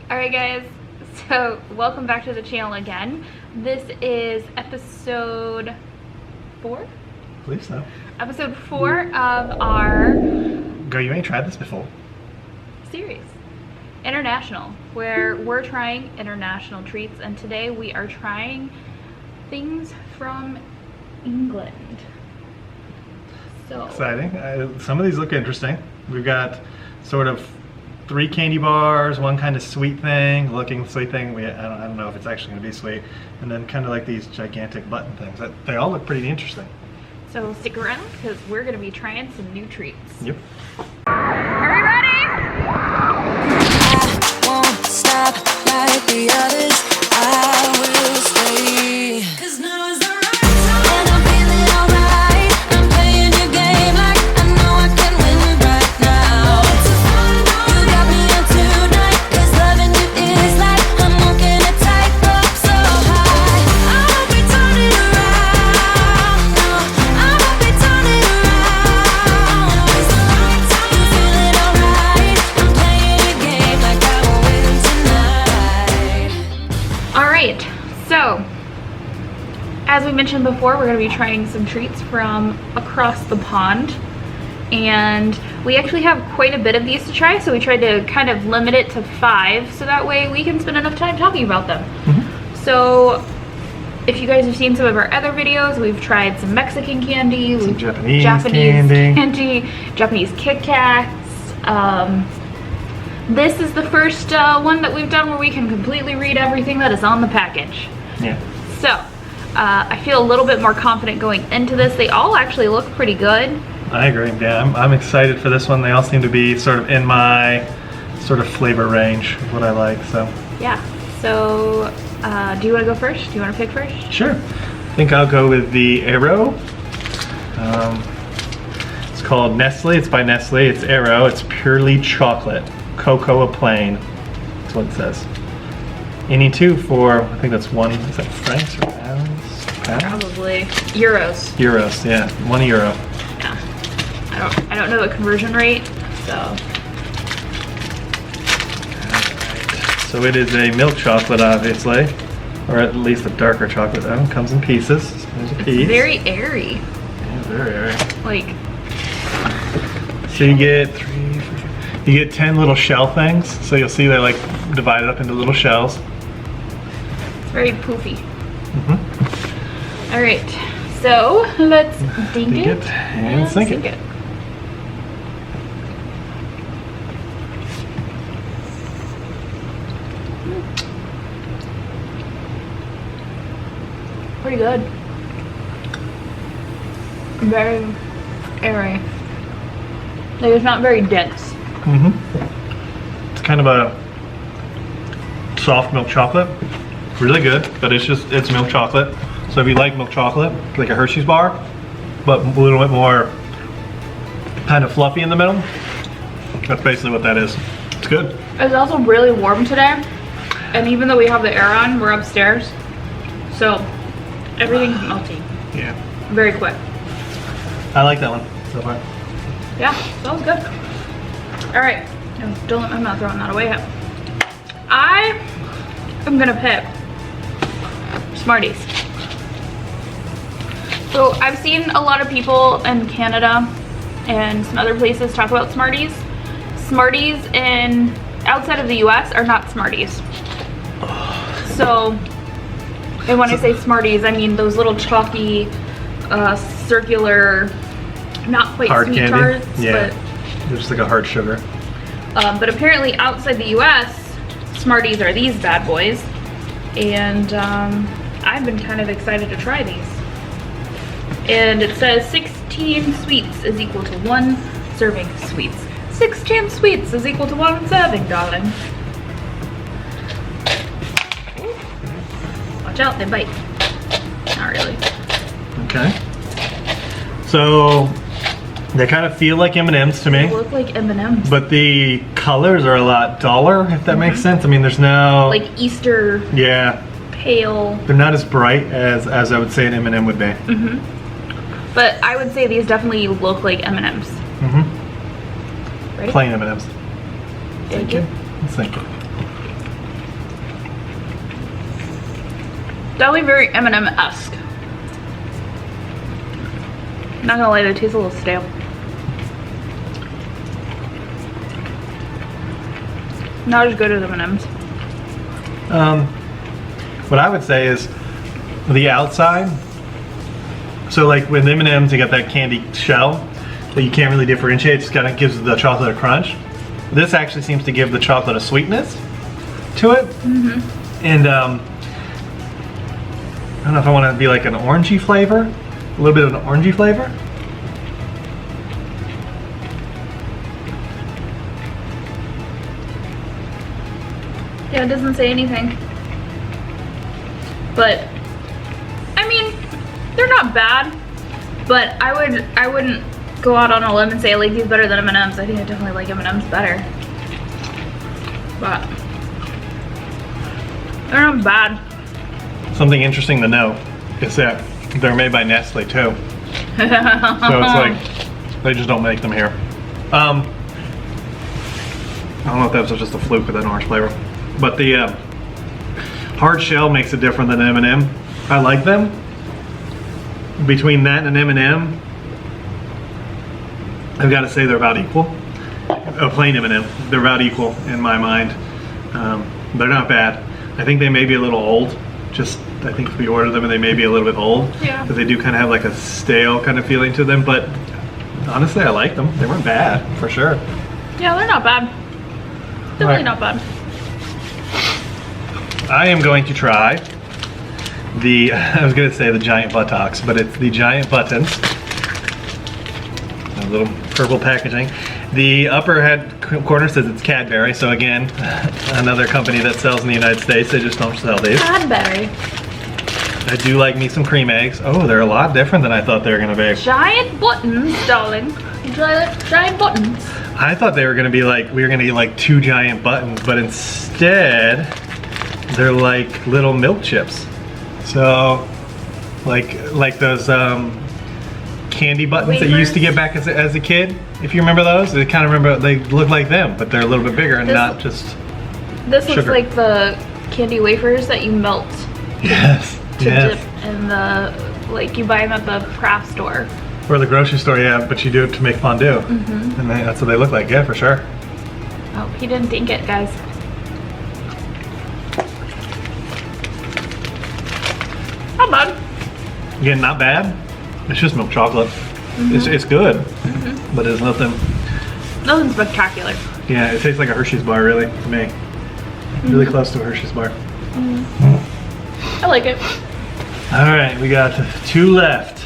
Alright guys, so welcome back to the channel again. This is episode 4? I believe so. Episode 4 of our... Girl, you ain't tried this before. Series. International, where we're trying international treats, and today we are trying things from England. So exciting. Some of these look interesting. We've got sort of 3 candy bars, one kind of sweet thing, looking sweet thing. I don't know if it's actually going to be sweet. And then kind of like these gigantic button things. They all look pretty interesting. So stick around because we're going to be trying some new treats. Yep. Are we ready? I won't stop like the others. I will stay. 'Cause now is the right time. And I'm feeling alright. I'm playing your game like I know I can win right now. It's a fun night. You got me on tonight. 'Cause loving you is like I'm walking a tightrope so high. I won't be turning around. No, I won't be turning around. It's the right time. You feeling alright. I'm playing your game like I will win tonight. Alright, so as we mentioned before, we're going to be trying some treats from across the pond, and we actually have quite a bit of these to try, so we tried to kind of limit it to 5 so that way we can spend enough time talking about them. So if you guys have seen some of our other videos, we've tried some Mexican candy, Some we've Japanese candy, Japanese Kit Kats. This is the first one that we've done where we can completely read everything that is on the package. Yeah. So, I feel a little bit more confident going into this. They all actually look pretty good. I agree. Yeah, I'm excited for this one. They all seem to be sort of in my sort of flavor range of what I like. So. Yeah. So, do you want to go first? Do you want to pick first? Sure. I think I'll go with the Aero. It's called Nestle. It's by Nestle. It's Aero. It's purely chocolate. Cocoa plain. That's what it says. Any 2 for, I think that's 1, is that francs or pounds? Probably euros. Euros, yeah. €1. Yeah. I don't know the conversion rate, so. Alright. So it is a milk chocolate, obviously. Or at least a darker chocolate. That one comes in pieces. There's a piece. It's very airy. Yeah, very airy. Like, So you get 10 little shell things. So you'll see they're like divided up into little shells. it's very poofy. All right, so let's dink it and sink it. Pretty good. Very airy. Like, it's not very dense. It's kind of a soft milk chocolate. Really good, but it's milk chocolate. So if you like milk chocolate, like a Hershey's bar, but a little bit more kind of fluffy in the middle, that's basically what that is. It's good. It's also really warm today, and even though we have the air on, we're upstairs, so everything's melting Yeah. very quick. I like that one so far. Yeah, smells good. All right, no, I'm not throwing that away yet. I am gonna pick Smarties. So I've seen a lot of people in Canada and some other places talk about Smarties. Smarties outside of the US are not Smarties. So, and when I say Smarties, I mean those little chalky, circular, not quite Hard sweet candy. tarts, Yeah. They're just like a hard sugar. but apparently outside the US, Smarties are these bad boys, and I've been kind of excited to try these. And it says 16 sweets is equal to 1 serving sweets. 16 sweets is equal to 1 serving, darling. Watch out, they bite. Not really. Okay. So they kind of feel like M&Ms to me. They look like M&Ms. But the colors are a lot duller, if that makes sense. I mean, there's no... Like Easter Yeah. pale. They're not as bright as I would say an M&M would be. But I would say these definitely look like M&Ms. Ready? Plain M&Ms. Thank you. Thank you. Definitely very M&M-esque. Not gonna lie, they taste a little stale. Not as good as M&M's. What I would say is the outside. So like with M&M's, you got that candy shell that you can't really differentiate. It just kind of gives the chocolate a crunch. This actually seems to give the chocolate a sweetness to it. And I don't know if I want to be like an orangey flavor, a little bit of an orangey flavor. Yeah, it doesn't say anything. But I mean, they're not bad. But I wouldn't go out on a limb and say I like these better than M&M's. I think I definitely like M&M's better. But they're not bad. Something interesting to note is that they're made by Nestle too. So it's like, they just don't make them here. I don't know if that was just a fluke with that orange flavor. But the hard shell makes it different than M&M. I like them. Between that and M&M, I've got to say they're about equal. A plain M&M, they're about equal in my mind. They're not bad. I think they may be a little old. Just, I think if we order them and they may be a little bit old. Yeah. Because they do kind of have like a stale kind of feeling to them. But honestly, I like them. They weren't bad, for sure. Yeah, they're not bad. Definitely Right. not bad. I am going to try the, I was going to say the giant buttocks, but it's the giant buttons. A little purple packaging. The upper head corner says it's Cadbury, so again, another company that sells in the United States. They just don't sell these. Cadbury. I do like me some cream eggs. Oh, they're a lot different than I thought they were going to be. Giant buttons, darling. Giant buttons. I thought they were going to be like, we were going to get like 2 giant buttons, but instead, they're like little milk chips. So, like those candy buttons that you used to get back as a kid. If you remember those, they kind of remember, they look like them, but they're a little bit bigger and not just This looks sugar. like the candy wafers that you melt Yes, to yes. dip in the, like you buy them at the craft store. Or the grocery store, yeah, but you do it to make fondue. And that's what they look like, yeah, for sure. Oh, he didn't think it, guys. Not bad. Again, not bad. It's just milk chocolate. It's good, but it's nothing. Nothing spectacular. Yeah, it tastes like a Hershey's bar, really, to me. Really close to a Hershey's bar. I like it. All right, we got 2 left.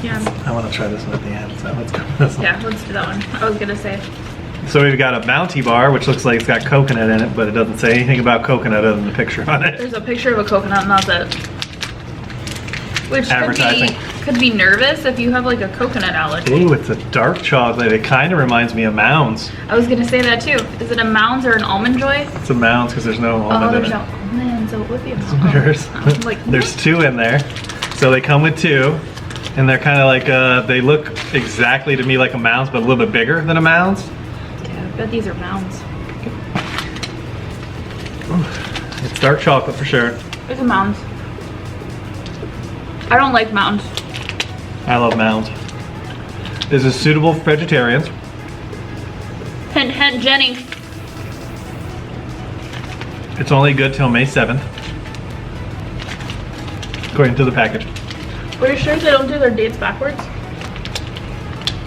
Yeah. I want to try this one at the end, so let's go with this one. Yeah, let's do that one. I was gonna say. So we've got a Bounty bar, which looks like it's got coconut in it, but it doesn't say anything about coconut other than the picture on it. There's a picture of a coconut and that's it. Which Advertising. could be nervous if you have like a coconut allergy. Ooh, it's a dark chocolate. It kind of reminds me of Mounds. I was gonna say that too. Is it a Mounds or an Almond Joy? It's a Mounds because there's no Oh, almond in there's it. no almond, so it would be a Mounds. There's, I was like, there's 2 in there. So they come with 2. And they're kind of like, they look exactly to me like a Mounds, but a little bit bigger than a Mounds. yeah, I bet these are Mounds. It's dark chocolate for sure. It's a Mounds. I don't like Mounds. I love Mounds. This is suitable for vegetarians. Hint, hint, Jenny. It's only good till May 7th. According to the package. Are you sure they don't do their dates backwards?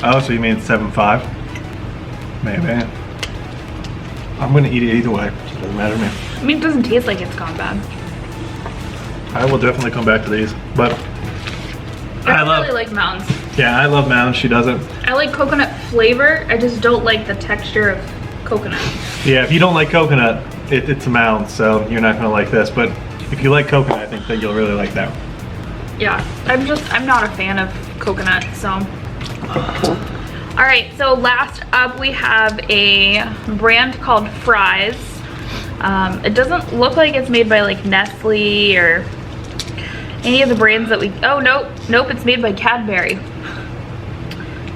Oh, so you mean 7/5? Maybe. I'm gonna eat it either way, so it doesn't matter to me. I mean, it doesn't taste like it's gone bad. I will definitely come back to these, but I really like Mounds. yeah, I love Mounds. She doesn't. I like coconut flavor. I just don't like the texture of coconut. Yeah, if you don't like coconut, it's a Mounds, so you're not gonna like this. But if you like coconut, I think that you'll really like that. Yeah, I'm not a fan of coconut, so. All right, so last up we have a brand called Fries. It doesn't look like it's made by like Nestle or any of the brands that we, oh nope, it's made by Cadbury.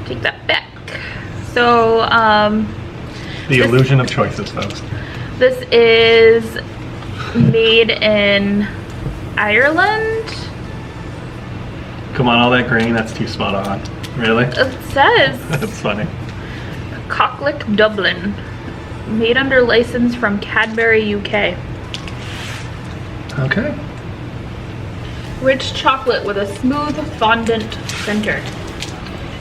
Take that back. So, The illusion of choices, folks. this is made in Ireland. Come on, all that green, that's too spot on. Really? It says That's funny. Cocklick, Dublin. Made under license from Cadbury, UK. Okay. Rich chocolate with a smooth fondant center.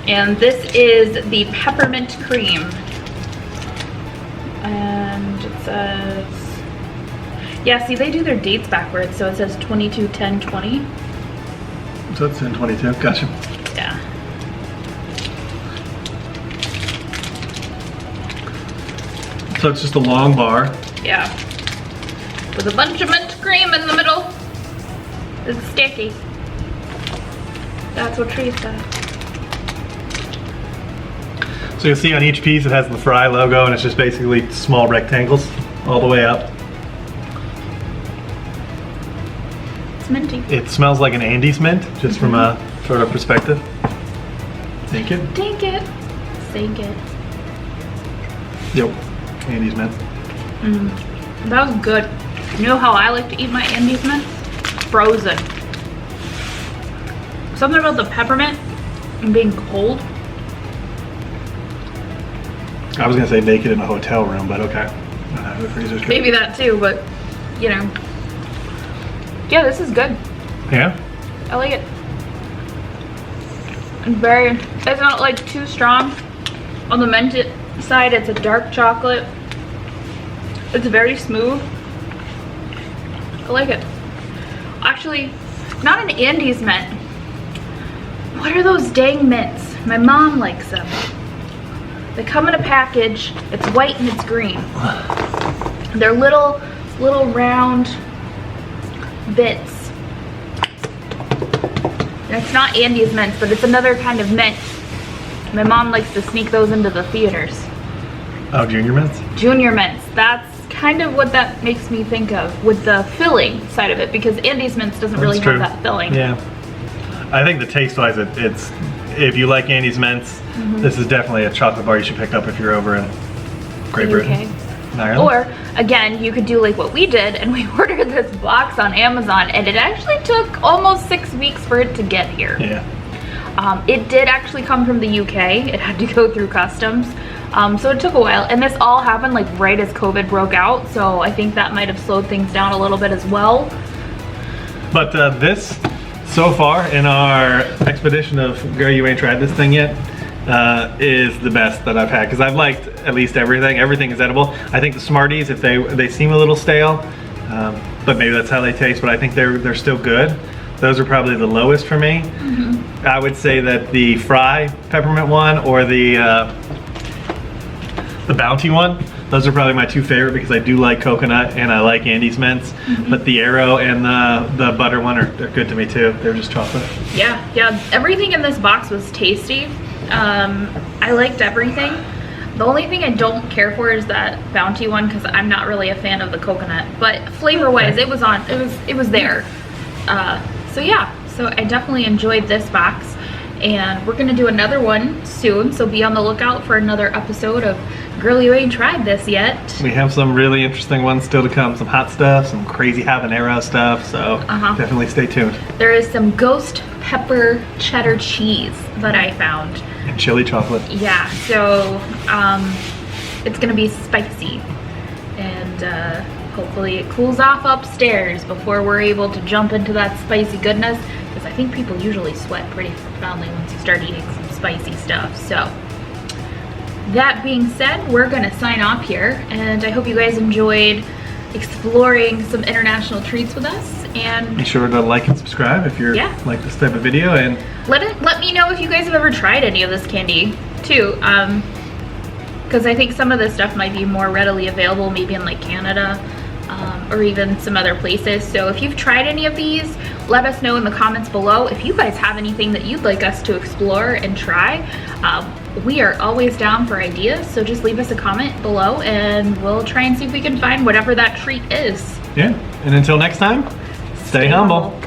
And this is the Peppermint Cream. And it says, yeah, see, they do their dates backwards, so it says 22, 10, 20. So it's in 22, gotcha. Yeah. So it's just a long bar. Yeah. With a bunch of mint cream in the middle. It's sticky. That's what treats that. So you'll see on each piece it has the Fry logo, and it's just basically small rectangles all the way up. It's minty. It smells like an Andes mint, just from a sort of perspective. Thank you. Take it. Sink it. Yep, Andes mint. That was good. You know how I like to eat my Andes mint? Frozen. Something about the peppermint and being cold. I was gonna say naked in a hotel room, but okay. The freezer's good. Maybe that too, but you know. Yeah, this is good. Yeah? I like it. It's not like too strong. On the mint side, it's a dark chocolate. It's very smooth. I like it. Actually, not an Andes mint. What are those dang mints? My mom likes them. They come in a package. It's white and it's green. They're little round bits. And it's not Andes mints, but it's another kind of mint. My mom likes to sneak those into the theaters. Oh, junior mints? Junior mints. That's kind of what that makes me think of with the filling side of it, because Andes mints doesn't really have that filling. Yeah. I think the taste-wise, it's if you like Andes mints, this is definitely a chocolate bar you should pick up if you're over in Great Britain. Ireland. Or, again, you could do like what we did, and we ordered this box on Amazon, and it actually took almost 6 weeks for it to get here. Yeah. It did actually come from the UK. It had to go through customs. So it took a while, and this all happened like right as COVID broke out, so I think that might have slowed things down a little bit as well. But this, so far in our expedition of Girl, You Ain't Tried This Thing Yet, is the best that I've had, because I've liked at least everything. Everything is edible. I think the Smarties, if they seem a little stale, but maybe that's how they taste, but I think they're still good. Those are probably the lowest for me. I would say that the Fry peppermint one or the Bounty one, those are probably my two favorite, because I do like coconut and I like Andes mints. But the Arrow and the butter one are good to me too. They're just chocolate. Yeah, everything in this box was tasty. I liked everything. The only thing I don't care for is that Bounty one, because I'm not really a fan of the coconut. But flavor-wise, it was there. So yeah, so I definitely enjoyed this box, and we're gonna do another one soon. So be on the lookout for another episode of Girl, You Ain't Tried This Yet. We have some really interesting ones still to come. Some hot stuff, some crazy habanero stuff. So definitely stay tuned. There is some ghost pepper cheddar cheese that I found. And chili chocolate. Yeah, so it's gonna be spicy, and hopefully it cools off upstairs before we're able to jump into that spicy goodness, because I think people usually sweat pretty profoundly once you start eating some spicy stuff. So that being said, we're gonna sign off here, and I hope you guys enjoyed exploring some international treats with us. And be sure to like and subscribe if you're like this type of video, and let me know if you guys have ever tried any of this candy too, because I think some of this stuff might be more readily available maybe in like Canada, or even some other places. So if you've tried any of these, let us know in the comments below. If you guys have anything that you'd like us to explore and try, we are always down for ideas. So just leave us a comment below, and we'll try and see if we can find whatever that treat is. Yeah, and until next time, stay humble.